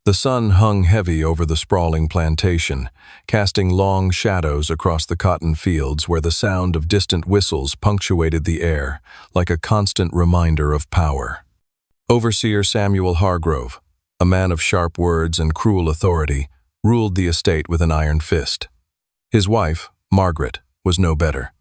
The sun hung heavy over the sprawling plantation, casting long shadows across the cotton fields where the sound of distant whistles punctuated the air like a constant reminder of power. Overseer Samuel Hargrove, a man of sharp words and cruel authority, ruled the estate with an iron fist. His wife, Margaret, was no better.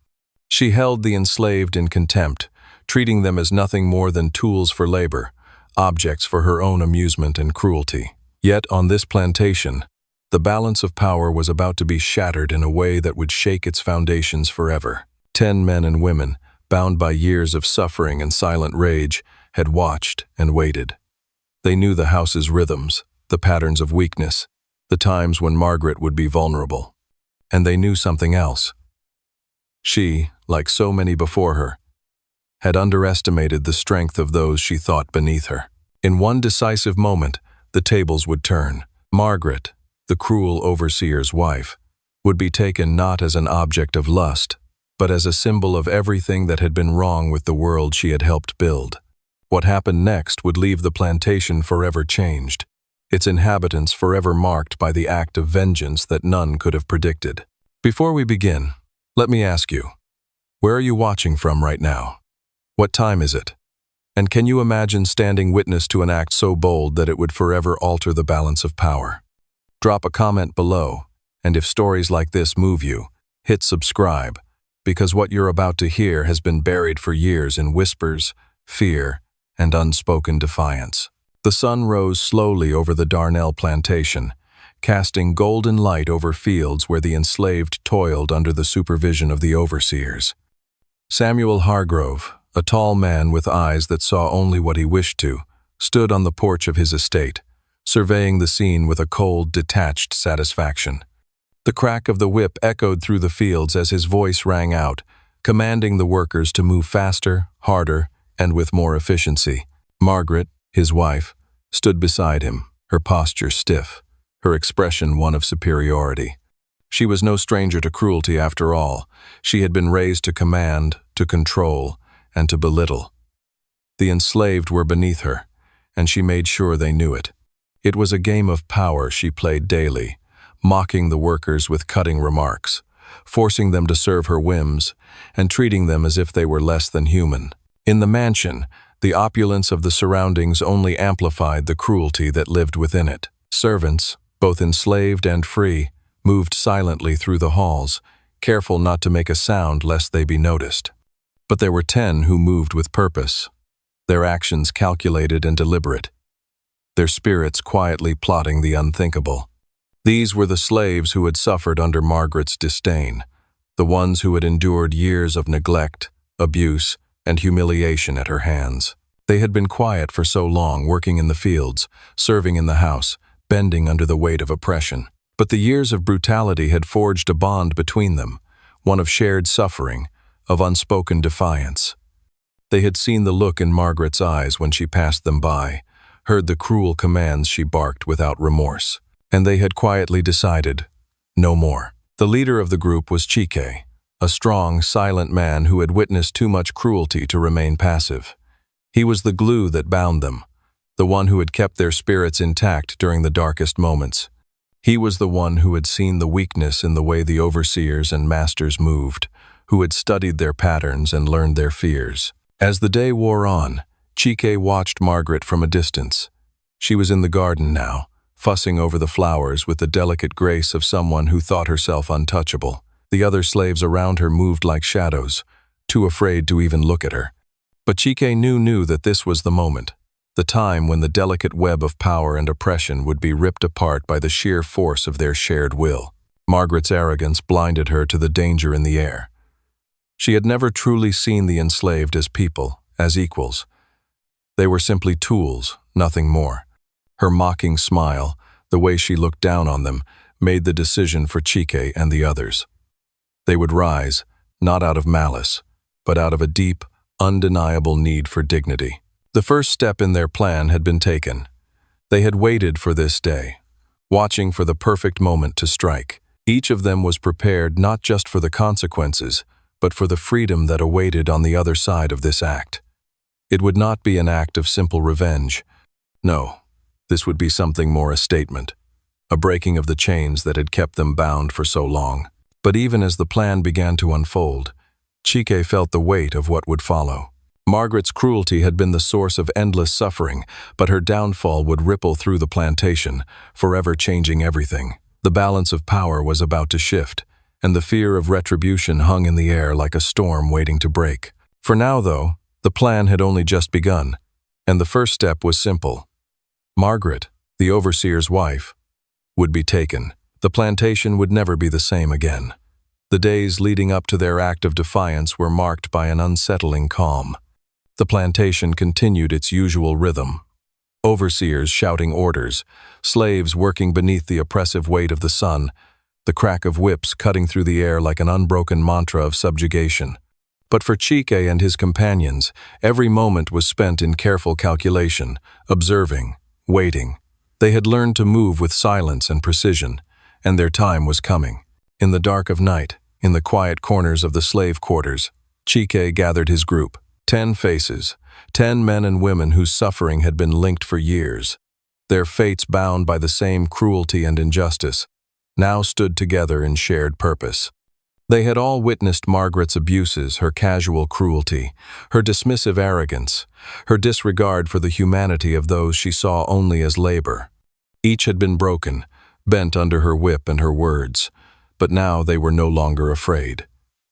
She held the enslaved in contempt, treating them as nothing more than tools for labor, objects for her own amusement and cruelty. Yet on this plantation, the balance of power was about to be shattered in a way that would shake its foundations forever. 10 men and women, bound by years of suffering and silent rage, had watched and waited. They knew the house's rhythms, the patterns of weakness, the times when Margaret would be vulnerable. And they knew something else. She, like so many before her, had underestimated the strength of those she thought beneath her. In one decisive moment, the tables would turn. Margaret, the cruel overseer's wife, would be taken not as an object of lust, but as a symbol of everything that had been wrong with the world she had helped build. What happened next would leave the plantation forever changed, its inhabitants forever marked by the act of vengeance that none could have predicted. Before we begin, let me ask you, where are you watching from right now? What time is it? And can you imagine standing witness to an act so bold that it would forever alter the balance of power? Drop a comment below, and if stories like this move you, hit subscribe, because what you're about to hear has been buried for years in whispers, fear, and unspoken defiance. The sun rose slowly over the Darnell plantation, casting golden light over fields where the enslaved toiled under the supervision of the overseers. Samuel Hargrove, a tall man with eyes that saw only what he wished to, stood on the porch of his estate, surveying the scene with a cold, detached satisfaction. The crack of the whip echoed through the fields as his voice rang out, commanding the workers to move faster, harder, and with more efficiency. Margaret, his wife, stood beside him, her posture stiff, her expression one of superiority. She was no stranger to cruelty after all. She had been raised to command, to control, and to belittle. The enslaved were beneath her, and she made sure they knew it. It was a game of power she played daily, mocking the workers with cutting remarks, forcing them to serve her whims, and treating them as if they were less than human. In the mansion, the opulence of the surroundings only amplified the cruelty that lived within it. Servants, both enslaved and free, moved silently through the halls, careful not to make a sound lest they be noticed. But there were 10 who moved with purpose, their actions calculated and deliberate, their spirits quietly plotting the unthinkable. These were the slaves who had suffered under Margaret's disdain, the ones who had endured years of neglect, abuse, and humiliation at her hands. They had been quiet for so long, working in the fields, serving in the house, bending under the weight of oppression. But the years of brutality had forged a bond between them, one of shared suffering, of unspoken defiance. They had seen the look in Margaret's eyes when she passed them by, heard the cruel commands she barked without remorse, and they had quietly decided, no more. The leader of the group was Chike, a strong, silent man who had witnessed too much cruelty to remain passive. He was the glue that bound them, the one who had kept their spirits intact during the darkest moments. He was the one who had seen the weakness in the way the overseers and masters moved, who had studied their patterns and learned their fears. As the day wore on, Chike watched Margaret from a distance. She was in the garden now, fussing over the flowers with the delicate grace of someone who thought herself untouchable. The other slaves around her moved like shadows, too afraid to even look at her. But Chike knew that this was the moment, the time when the delicate web of power and oppression would be ripped apart by the sheer force of their shared will. Margaret's arrogance blinded her to the danger in the air. She had never truly seen the enslaved as people, as equals. They were simply tools, nothing more. Her mocking smile, the way she looked down on them, made the decision for Chike and the others. They would rise, not out of malice, but out of a deep, undeniable need for dignity. The first step in their plan had been taken. They had waited for this day, watching for the perfect moment to strike. Each of them was prepared not just for the consequences, but for the freedom that awaited on the other side of this act. It would not be an act of simple revenge. No, This would be something more a statement, a breaking of the chains that had kept them bound for so long. But even as the plan began to unfold, Chike felt the weight of what would follow. Margaret's cruelty had been the source of endless suffering, but her downfall would ripple through the plantation, forever changing everything. The balance of power was about to shift, and the fear of retribution hung in the air like a storm waiting to break. For now, though, the plan had only just begun, and the first step was simple. Margaret, the overseer's wife, would be taken. The plantation would never be the same again. The days leading up to their act of defiance were marked by an unsettling calm. The plantation continued its usual rhythm. Overseers shouting orders, slaves working beneath the oppressive weight of the sun, the crack of whips cutting through the air like an unbroken mantra of subjugation. But for Chike and his companions, every moment was spent in careful calculation, observing, waiting. They had learned to move with silence and precision, and their time was coming. In the dark of night, in the quiet corners of the slave quarters, Chike gathered his group. 10 faces, 10 men and women whose suffering had been linked for years. Their fates bound by the same cruelty and injustice, now stood together in shared purpose. They had all witnessed Margaret's abuses, her casual cruelty, her dismissive arrogance, her disregard for the humanity of those she saw only as labor. Each had been broken, bent under her whip and her words, but now they were no longer afraid.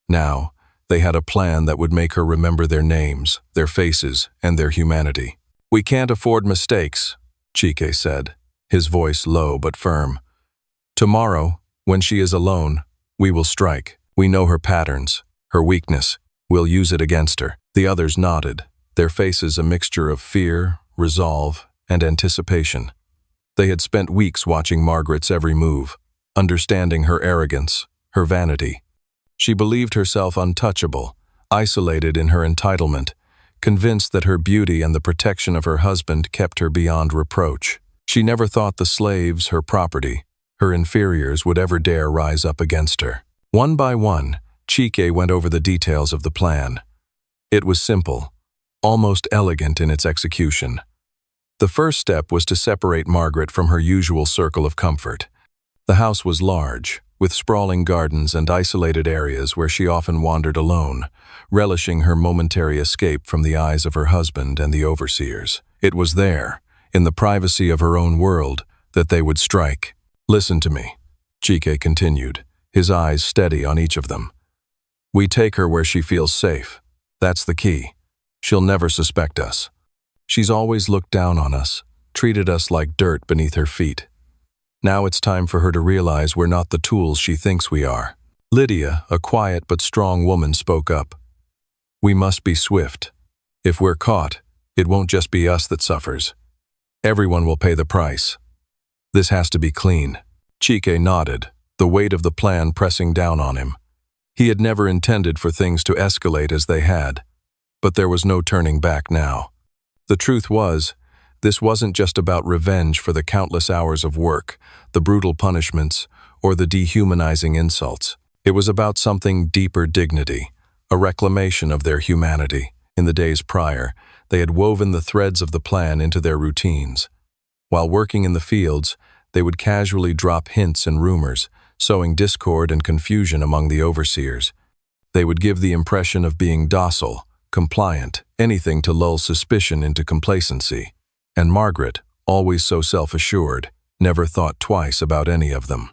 Now, they had a plan that would make her remember their names, their faces, and their humanity. "We can't afford mistakes," Chike said, his voice low but firm. "Tomorrow, when she is alone, we will strike. We know her patterns, her weakness. We'll use it against her." The others nodded, their faces a mixture of fear, resolve, and anticipation. They had spent weeks watching Margaret's every move, understanding her arrogance, her vanity. She believed herself untouchable, isolated in her entitlement, convinced that her beauty and the protection of her husband kept her beyond reproach. She never thought the slaves, her property, her inferiors would ever dare rise up against her. One by one, Chike went over the details of the plan. It was simple, almost elegant in its execution. The first step was to separate Margaret from her usual circle of comfort. The house was large, with sprawling gardens and isolated areas where she often wandered alone, relishing her momentary escape from the eyes of her husband and the overseers. It was there, in the privacy of her own world, that they would strike. "Listen to me," Chike continued, his eyes steady on each of them. "We take her where she feels safe. That's the key. She'll never suspect us. She's always looked down on us, treated us like dirt beneath her feet. Now it's time for her to realize we're not the tools she thinks we are." Lydia, a quiet but strong woman, spoke up. "We must be swift. If we're caught, it won't just be us that suffers. Everyone will pay the price. This has to be clean." Chike nodded, the weight of the plan pressing down on him. He had never intended for things to escalate as they had, but there was no turning back now. The truth was, this wasn't just about revenge for the countless hours of work, the brutal punishments, or the dehumanizing insults. It was about something deeper: dignity, a reclamation of their humanity. In the days prior, they had woven the threads of the plan into their routines. While working in the fields, they would casually drop hints and rumors, sowing discord and confusion among the overseers. They would give the impression of being docile, compliant, anything to lull suspicion into complacency. And Margaret, always so self-assured, never thought twice about any of them.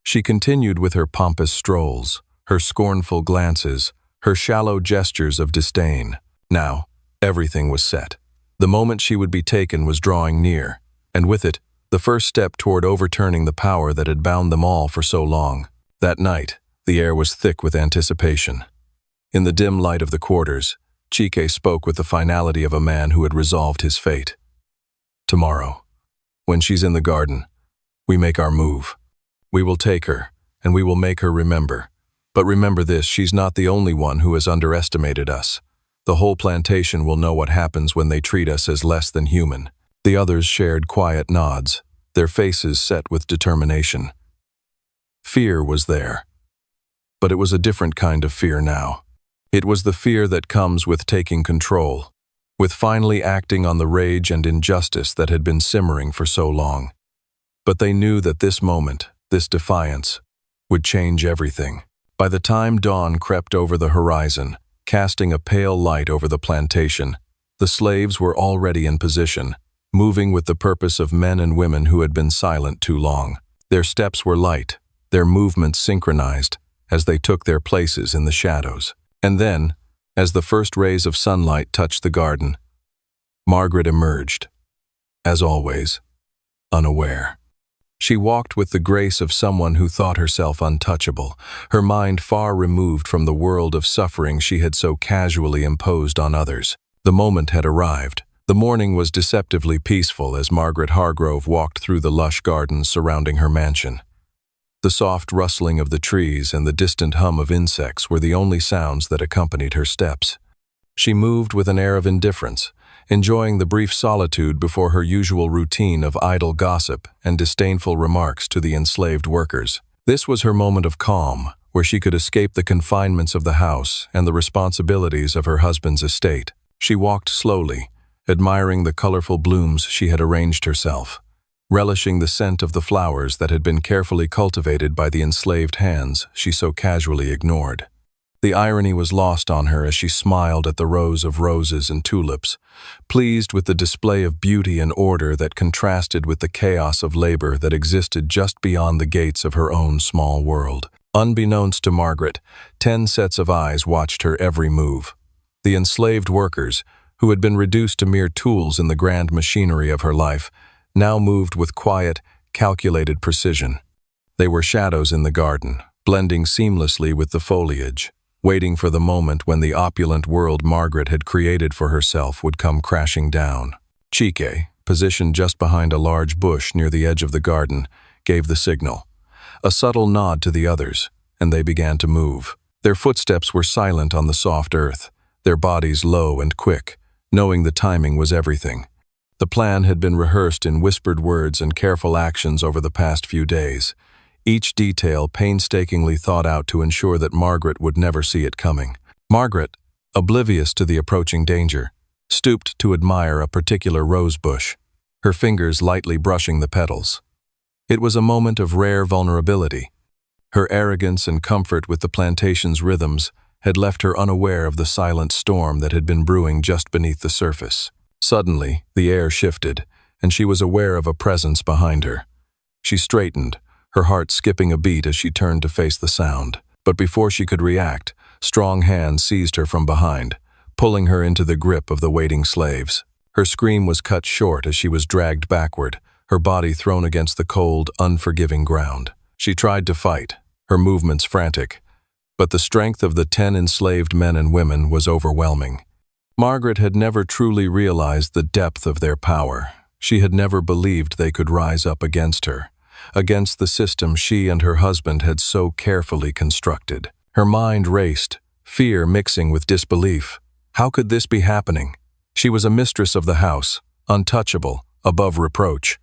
She continued with her pompous strolls, her scornful glances, her shallow gestures of disdain. Now, everything was set. The moment she would be taken was drawing near, and with it, the first step toward overturning the power that had bound them all for so long. That night, the air was thick with anticipation. In the dim light of the quarters, Chike spoke with the finality of a man who had resolved his fate. "Tomorrow, when she's in the garden, we make our move. We will take her, and we will make her remember. But remember this, she's not the only one who has underestimated us. The whole plantation will know what happens when they treat us as less than human." The others shared quiet nods, their faces set with determination. Fear was there, but it was a different kind of fear now. It was the fear that comes with taking control, with finally acting on the rage and injustice that had been simmering for so long. But they knew that this moment, this defiance, would change everything. By the time dawn crept over the horizon, casting a pale light over the plantation, the slaves were already in position, moving with the purpose of men and women who had been silent too long. Their steps were light, their movements synchronized, as they took their places in the shadows. And then, as the first rays of sunlight touched the garden, Margaret emerged, as always, unaware. She walked with the grace of someone who thought herself untouchable, her mind far removed from the world of suffering she had so casually imposed on others. The moment had arrived. The morning was deceptively peaceful as Margaret Hargrove walked through the lush gardens surrounding her mansion. The soft rustling of the trees and the distant hum of insects were the only sounds that accompanied her steps. She moved with an air of indifference, enjoying the brief solitude before her usual routine of idle gossip and disdainful remarks to the enslaved workers. This was her moment of calm, where she could escape the confinements of the house and the responsibilities of her husband's estate. She walked slowly, admiring the colorful blooms she had arranged herself, relishing the scent of the flowers that had been carefully cultivated by the enslaved hands she so casually ignored. The irony was lost on her as she smiled at the rows of roses and tulips, pleased with the display of beauty and order that contrasted with the chaos of labor that existed just beyond the gates of her own small world. Unbeknownst to Margaret, 10 sets of eyes watched her every move. The enslaved workers, who had been reduced to mere tools in the grand machinery of her life, now moved with quiet, calculated precision. They were shadows in the garden, blending seamlessly with the foliage, waiting for the moment when the opulent world Margaret had created for herself would come crashing down. Chike, positioned just behind a large bush near the edge of the garden, gave the signal. A subtle nod to the others, and they began to move. Their footsteps were silent on the soft earth, their bodies low and quick, knowing the timing was everything. The plan had been rehearsed in whispered words and careful actions over the past few days, each detail painstakingly thought out to ensure that Margaret would never see it coming. Margaret, oblivious to the approaching danger, stooped to admire a particular rose bush, her fingers lightly brushing the petals. It was a moment of rare vulnerability. Her arrogance and comfort with the plantation's rhythms had left her unaware of the silent storm that had been brewing just beneath the surface. Suddenly, the air shifted, and she was aware of a presence behind her. She straightened, her heart skipping a beat as she turned to face the sound. But before she could react, strong hands seized her from behind, pulling her into the grip of the waiting slaves. Her scream was cut short as she was dragged backward, her body thrown against the cold, unforgiving ground. She tried to fight, her movements frantic, but the strength of the 10 enslaved men and women was overwhelming. Margaret had never truly realized the depth of their power. She had never believed they could rise up against her, against the system she and her husband had so carefully constructed. Her mind raced, fear mixing with disbelief. How could this be happening? She was a mistress of the house, untouchable, above reproach.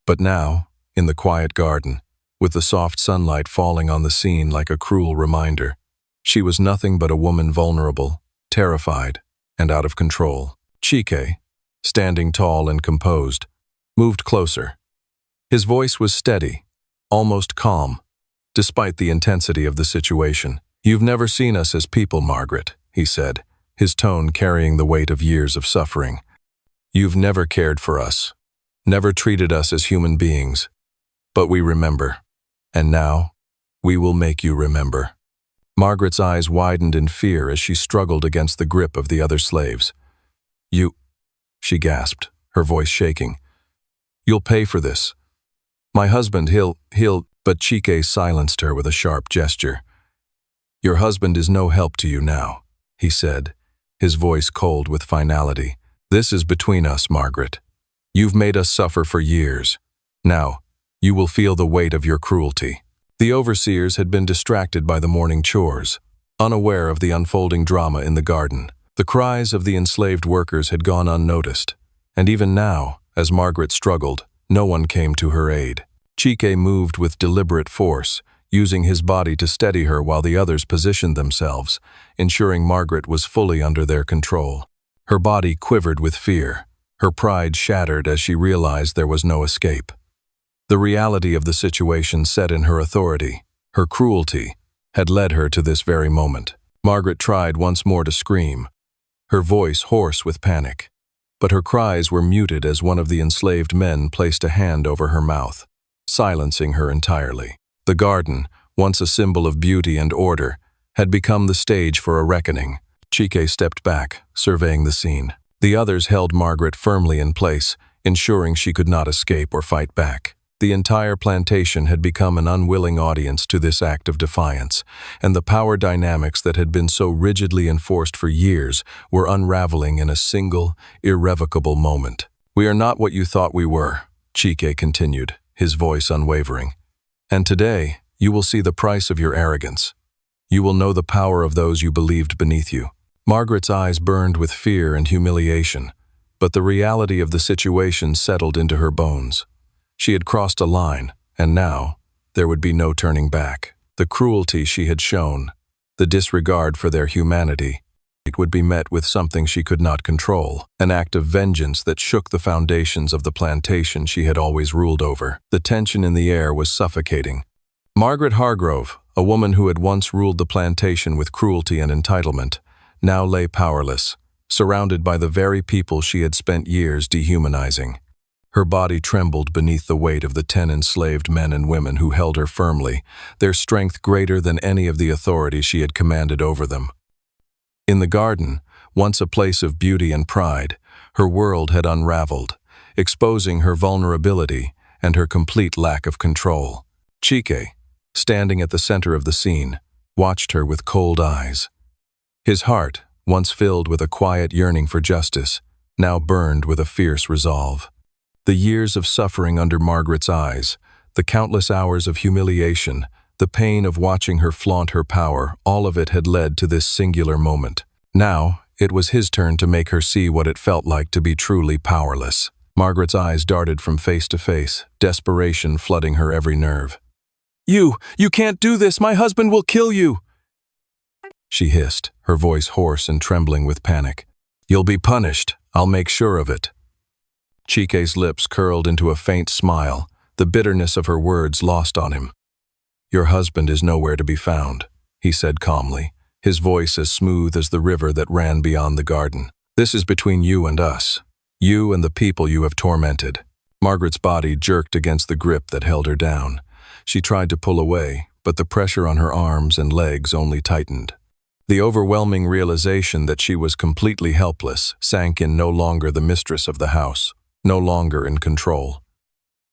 But now, in the quiet garden, with the soft sunlight falling on the scene like a cruel reminder, she was nothing but a woman vulnerable, terrified, and out of control. Chike, standing tall and composed, moved closer. His voice was steady, almost calm, despite the intensity of the situation. "You've never seen us as people, Margaret," he said, his tone carrying the weight of years of suffering. "You've never cared for us, never treated us as human beings. But we remember. And now, we will make you remember." Margaret's eyes widened in fear as she struggled against the grip of the other slaves. "You," she gasped, her voice shaking. "You'll pay for this. My husband, he'll," but Chike silenced her with a sharp gesture. "Your husband is no help to you now," he said, his voice cold with finality. "This is between us, Margaret. You've made us suffer for years. Now, you will feel the weight of your cruelty." The overseers had been distracted by the morning chores, unaware of the unfolding drama in the garden. The cries of the enslaved workers had gone unnoticed, and even now, as Margaret struggled, no one came to her aid. Chike moved with deliberate force, using his body to steady her while the others positioned themselves, ensuring Margaret was fully under their control. Her body quivered with fear, her pride shattered as she realized there was no escape. The reality of the situation set in her authority, her cruelty, had led her to this very moment. Margaret tried once more to scream, her voice hoarse with panic. But her cries were muted as one of the enslaved men placed a hand over her mouth, silencing her entirely. The garden, once a symbol of beauty and order, had become the stage for a reckoning. Chike stepped back, surveying the scene. The others held Margaret firmly in place, ensuring she could not escape or fight back. The entire plantation had become an unwilling audience to this act of defiance, and the power dynamics that had been so rigidly enforced for years were unraveling in a single, irrevocable moment. "We are not what you thought we were," Chike continued, his voice unwavering. "And today, you will see the price of your arrogance. You will know the power of those you believed beneath you." Margaret's eyes burned with fear and humiliation, but the reality of the situation settled into her bones. She had crossed a line, and now, there would be no turning back. The cruelty she had shown, the disregard for their humanity, it would be met with something she could not control, an act of vengeance that shook the foundations of the plantation she had always ruled over. The tension in the air was suffocating. Margaret Hargrove, a woman who had once ruled the plantation with cruelty and entitlement, now lay powerless, surrounded by the very people she had spent years dehumanizing. Her body trembled beneath the weight of the 10 enslaved men and women who held her firmly, their strength greater than any of the authority she had commanded over them. In the garden, once a place of beauty and pride, her world had unraveled, exposing her vulnerability and her complete lack of control. Chike, standing at the center of the scene, watched her with cold eyes. His heart, once filled with a quiet yearning for justice, now burned with a fierce resolve. The years of suffering under Margaret's eyes, the countless hours of humiliation, the pain of watching her flaunt her power, all of it had led to this singular moment. Now, it was his turn to make her see what it felt like to be truly powerless. Margaret's eyes darted from face to face, desperation flooding her every nerve. You can't do this! My husband will kill you!" she hissed, her voice hoarse and trembling with panic. "You'll be punished. I'll make sure of it." Chike's lips curled into a faint smile, the bitterness of her words lost on him. "Your husband is nowhere to be found," he said calmly, his voice as smooth as the river that ran beyond the garden. "This is between you and us, you and the people you have tormented." Margaret's body jerked against the grip that held her down. She tried to pull away, but the pressure on her arms and legs only tightened. The overwhelming realization that she was completely helpless sank in. No longer the mistress of the house, no longer in control.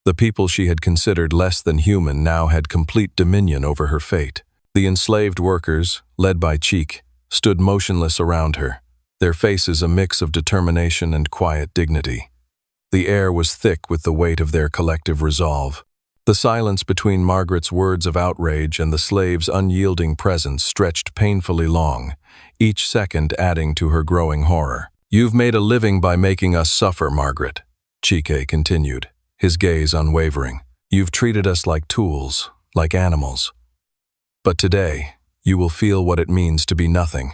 The people she had considered less than human now had complete dominion over her fate. The enslaved workers, led by Chike, stood motionless around her, their faces a mix of determination and quiet dignity. The air was thick with the weight of their collective resolve. The silence between Margaret's words of outrage and the slave's unyielding presence stretched painfully long, each second adding to her growing horror. "You've made a living by making us suffer, Margaret," Chike continued, his gaze unwavering. "You've treated us like tools, like animals. But today, you will feel what it means to be nothing,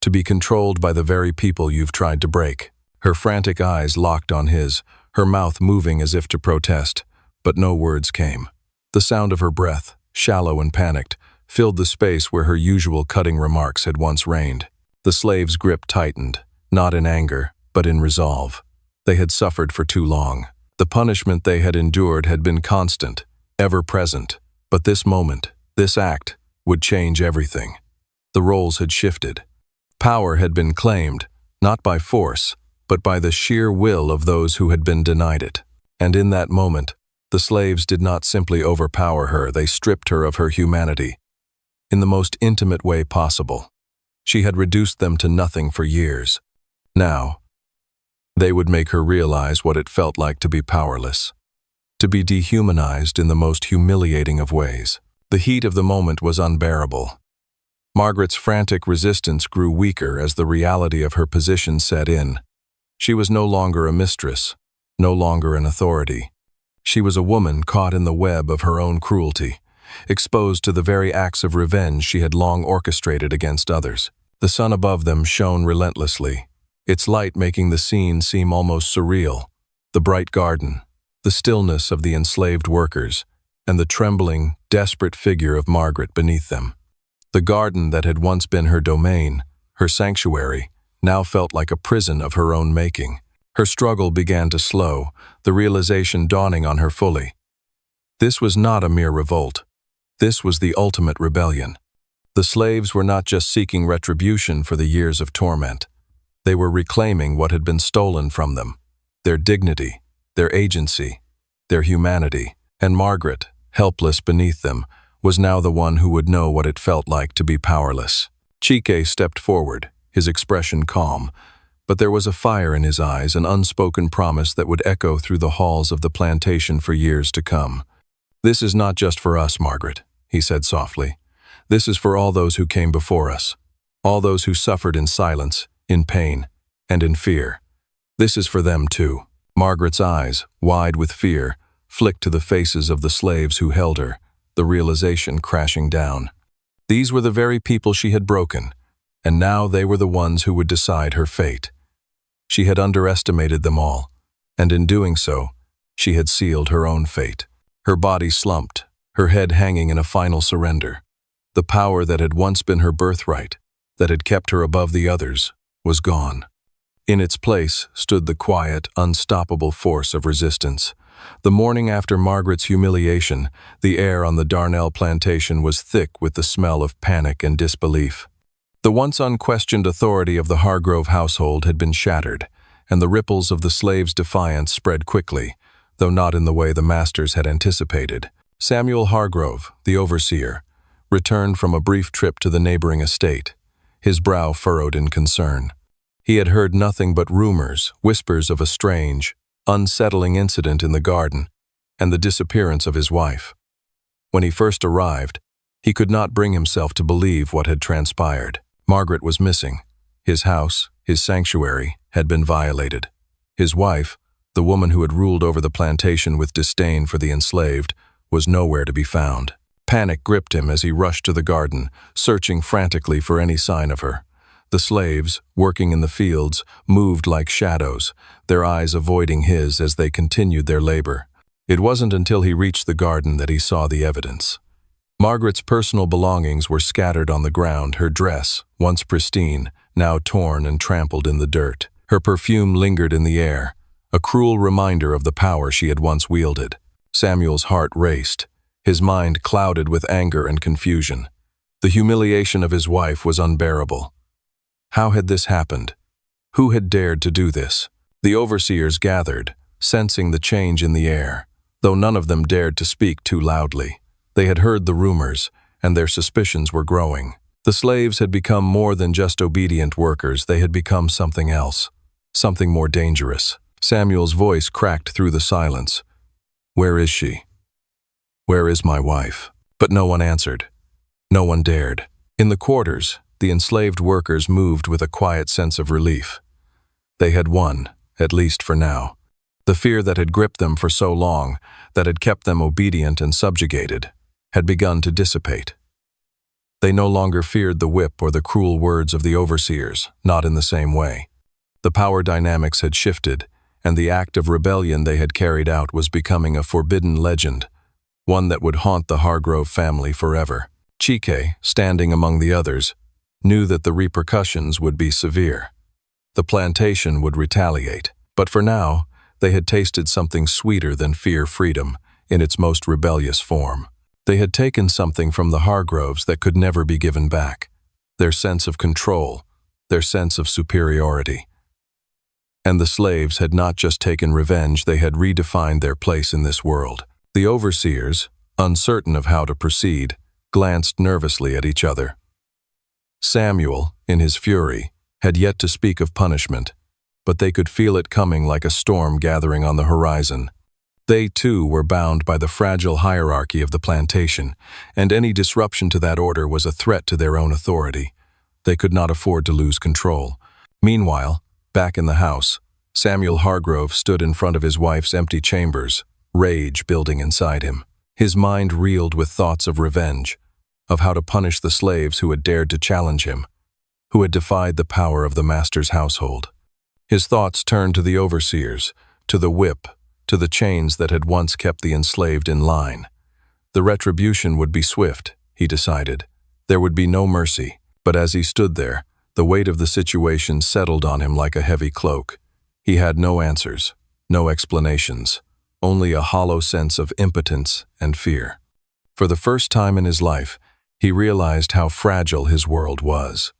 to be controlled by the very people you've tried to break." Her frantic eyes locked on his, her mouth moving as if to protest, but no words came. The sound of her breath, shallow and panicked, filled the space where her usual cutting remarks had once reigned. The slave's grip tightened, not in anger, but in resolve. They had suffered for too long. The punishment they had endured had been constant, ever present. But this moment, this act, would change everything. The roles had shifted. Power had been claimed, not by force, but by the sheer will of those who had been denied it. And in that moment, the slaves did not simply overpower her, they stripped her of her humanity. In the most intimate way possible. She had reduced them to nothing for years. Now, they would make her realize what it felt like to be powerless, to be dehumanized in the most humiliating of ways. The heat of the moment was unbearable. Margaret's frantic resistance grew weaker as the reality of her position set in. She was no longer a mistress, no longer an authority. She was a woman caught in the web of her own cruelty, exposed to the very acts of revenge she had long orchestrated against others. The sun above them shone relentlessly, its light making the scene seem almost surreal. The bright garden, the stillness of the enslaved workers, and the trembling, desperate figure of Margaret beneath them. The garden that had once been her domain, her sanctuary, now felt like a prison of her own making. Her struggle began to slow, the realization dawning on her fully. This was not a mere revolt. This was the ultimate rebellion. The slaves were not just seeking retribution for the years of torment. They were reclaiming what had been stolen from them, their dignity, their agency, their humanity, and Margaret, helpless beneath them, was now the one who would know what it felt like to be powerless. Chike stepped forward, his expression calm, but there was a fire in his eyes, an unspoken promise that would echo through the halls of the plantation for years to come. "This is not just for us, Margaret," he said softly. "This is for all those who came before us, all those who suffered in silence, in pain, and in fear. This is for them too." Margaret's eyes, wide with fear, flicked to the faces of the slaves who held her, the realization crashing down. These were the very people she had broken, and now they were the ones who would decide her fate. She had underestimated them all, and in doing so, she had sealed her own fate. Her body slumped, her head hanging in a final surrender. The power that had once been her birthright, that had kept her above the others, was gone. In its place stood the quiet, unstoppable force of resistance. The morning after Margaret's humiliation, the air on the Darnell plantation was thick with the smell of panic and disbelief. The once unquestioned authority of the Hargrove household had been shattered, and the ripples of the slaves' defiance spread quickly, though not in the way the masters had anticipated. Samuel Hargrove, the overseer, returned from a brief trip to the neighboring estate, his brow furrowed in concern. He had heard nothing but rumors, whispers of a strange, unsettling incident in the garden, and the disappearance of his wife. When he first arrived, he could not bring himself to believe what had transpired. Margaret was missing. His house, his sanctuary, had been violated. His wife, the woman who had ruled over the plantation with disdain for the enslaved, was nowhere to be found. Panic gripped him as he rushed to the garden, searching frantically for any sign of her. The slaves, working in the fields, moved like shadows, their eyes avoiding his as they continued their labor. It wasn't until he reached the garden that he saw the evidence. Margaret's personal belongings were scattered on the ground, her dress, once pristine, now torn and trampled in the dirt. Her perfume lingered in the air, a cruel reminder of the power she had once wielded. Samuel's heart raced, his mind clouded with anger and confusion. The humiliation of his wife was unbearable. How had this happened? Who had dared to do this? The overseers gathered, sensing the change in the air, though none of them dared to speak too loudly. They had heard the rumors, and their suspicions were growing. The slaves had become more than just obedient workers, they had become something else, something more dangerous. Samuel's voice cracked through the silence. "Where is she? Where is my wife?" But no one answered. No one dared. In the quarters, the enslaved workers moved with a quiet sense of relief. They had won, at least for now. The fear that had gripped them for so long, that had kept them obedient and subjugated, had begun to dissipate. They no longer feared the whip or the cruel words of the overseers, not in the same way. The power dynamics had shifted, and the act of rebellion they had carried out was becoming a forbidden legend, one that would haunt the Hargrove family forever. Chike, standing among the others, knew that the repercussions would be severe. The plantation would retaliate, but for now, they had tasted something sweeter than freedom in its most rebellious form. They had taken something from the Hargroves that could never be given back, their sense of control, their sense of superiority. And the slaves had not just taken revenge, they had redefined their place in this world. The overseers, uncertain of how to proceed, glanced nervously at each other. Samuel, in his fury, had yet to speak of punishment, but they could feel it coming like a storm gathering on the horizon. They, too, were bound by the fragile hierarchy of the plantation, and any disruption to that order was a threat to their own authority. They could not afford to lose control. Meanwhile, back in the house, Samuel Hargrove stood in front of his wife's empty chambers, rage building inside him. His mind reeled with thoughts of revenge, of how to punish the slaves who had dared to challenge him, who had defied the power of the master's household. His thoughts turned to the overseers, to the whip, to the chains that had once kept the enslaved in line. The retribution would be swift, he decided. There would be no mercy, but as he stood there, the weight of the situation settled on him like a heavy cloak. He had no answers, no explanations, only a hollow sense of impotence and fear. For the first time in his life, he realized how fragile his world was.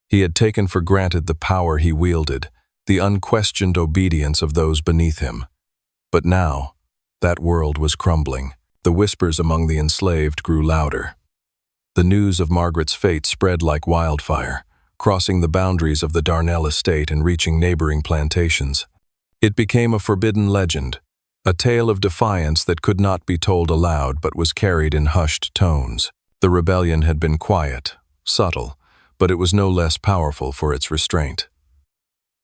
He had taken for granted the power he wielded, the unquestioned obedience of those beneath him. But now, that world was crumbling. The whispers among the enslaved grew louder. The news of Margaret's fate spread like wildfire, crossing the boundaries of the Darnell estate and reaching neighboring plantations. It became a forbidden legend, a tale of defiance that could not be told aloud but was carried in hushed tones. The rebellion had been quiet, subtle, but it was no less powerful for its restraint.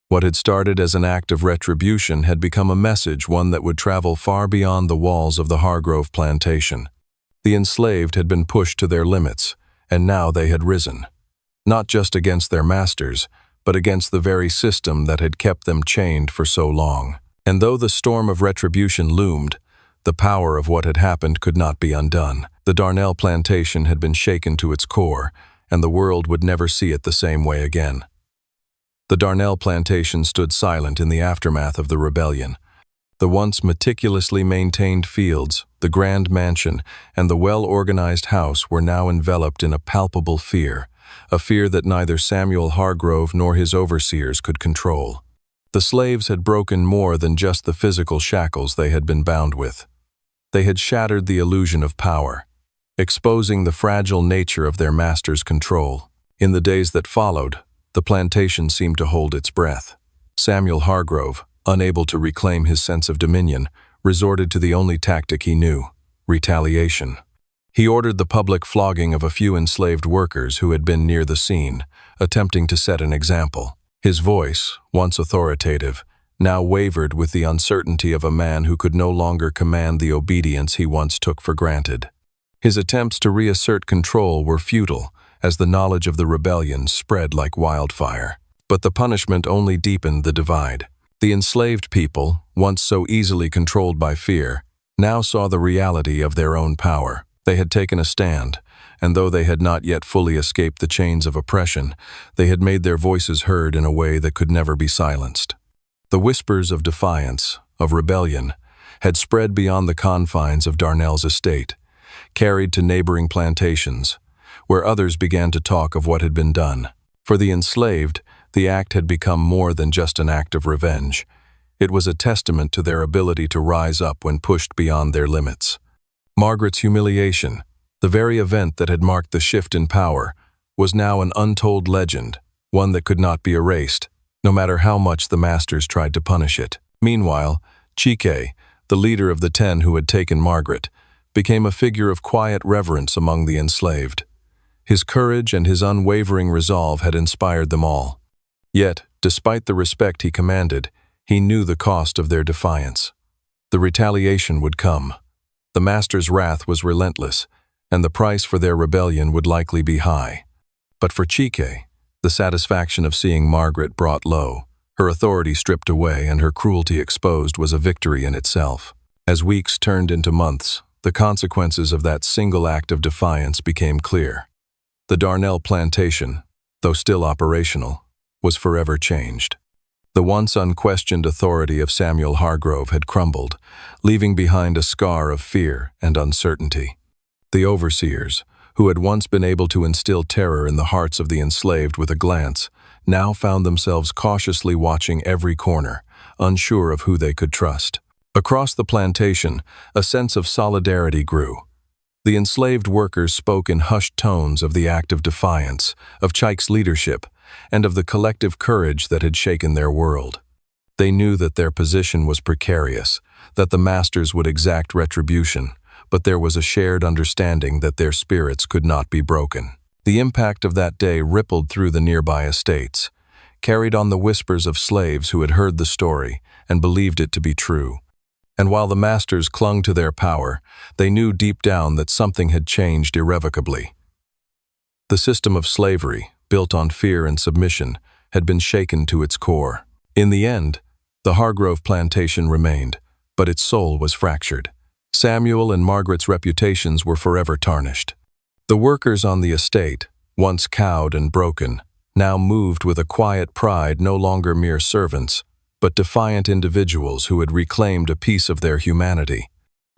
What had started as an act of retribution had become a message, one that would travel far beyond the walls of the Hargrove plantation. The enslaved had been pushed to their limits, and now they had risen, not just against their masters, but against the very system that had kept them chained for so long. And though the storm of retribution loomed, the power of what had happened could not be undone. The Darnell plantation had been shaken to its core, and the world would never see it the same way again. The Darnell plantation stood silent in the aftermath of the rebellion. The once meticulously maintained fields, the grand mansion, and the well-organized house were now enveloped in a palpable fear, a fear that neither Samuel Hargrove nor his overseers could control. The slaves had broken more than just the physical shackles they had been bound with. They had shattered the illusion of power, exposing the fragile nature of their master's control. In the days that followed, the plantation seemed to hold its breath. Samuel Hargrove, unable to reclaim his sense of dominion, resorted to the only tactic he knew: retaliation. He ordered the public flogging of a few enslaved workers who had been near the scene, attempting to set an example. His voice, once authoritative, now wavered with the uncertainty of a man who could no longer command the obedience he once took for granted. His attempts to reassert control were futile, as the knowledge of the rebellion spread like wildfire. But the punishment only deepened the divide. The enslaved people, once so easily controlled by fear, now saw the reality of their own power. They had taken a stand, and though they had not yet fully escaped the chains of oppression, they had made their voices heard in a way that could never be silenced. The whispers of defiance, of rebellion, had spread beyond the confines of Darnell's estate, carried to neighboring plantations, where others began to talk of what had been done. For the enslaved, the act had become more than just an act of revenge. It was a testament to their ability to rise up when pushed beyond their limits. Margaret's humiliation, the very event that had marked the shift in power, was now an untold legend, one that could not be erased, no matter how much the masters tried to punish it. Meanwhile, Chike, the leader of the 10 who had taken Margaret, became a figure of quiet reverence among the enslaved. His courage and his unwavering resolve had inspired them all. Yet, despite the respect he commanded, he knew the cost of their defiance. The retaliation would come. The master's wrath was relentless, and the price for their rebellion would likely be high. But for Chike, the satisfaction of seeing Margaret brought low, her authority stripped away and her cruelty exposed, was a victory in itself. As weeks turned into months, the consequences of that single act of defiance became clear. The Darnell plantation, though still operational, was forever changed. The once unquestioned authority of Samuel Hargrove had crumbled, leaving behind a scar of fear and uncertainty. The overseers, who had once been able to instill terror in the hearts of the enslaved with a glance, now found themselves cautiously watching every corner, unsure of who they could trust. Across the plantation, a sense of solidarity grew. The enslaved workers spoke in hushed tones of the act of defiance, of Chike's leadership, and of the collective courage that had shaken their world. They knew that their position was precarious, that the masters would exact retribution, but there was a shared understanding that their spirits could not be broken. The impact of that day rippled through the nearby estates, carried on the whispers of slaves who had heard the story and believed it to be true. And while the masters clung to their power, they knew deep down that something had changed irrevocably. The system of slavery, built on fear and submission, had been shaken to its core. In the end, the Hargrove plantation remained, but its soul was fractured. Samuel and Margaret's reputations were forever tarnished. The workers on the estate, once cowed and broken, now moved with a quiet pride, no longer mere servants, but defiant individuals who had reclaimed a piece of their humanity.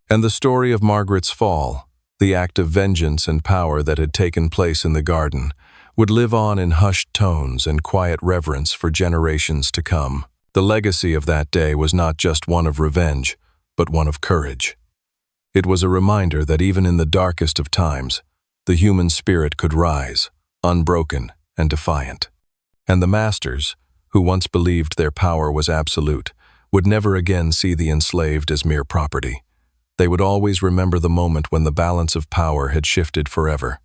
And the story of Margaret's fall, the act of vengeance and power that had taken place in the garden, would live on in hushed tones and quiet reverence for generations to come. The legacy of that day was not just one of revenge, but one of courage. It was a reminder that even in the darkest of times, the human spirit could rise, unbroken and defiant. And the masters, who once believed their power was absolute, would never again see the enslaved as mere property. They would always remember the moment when the balance of power had shifted forever.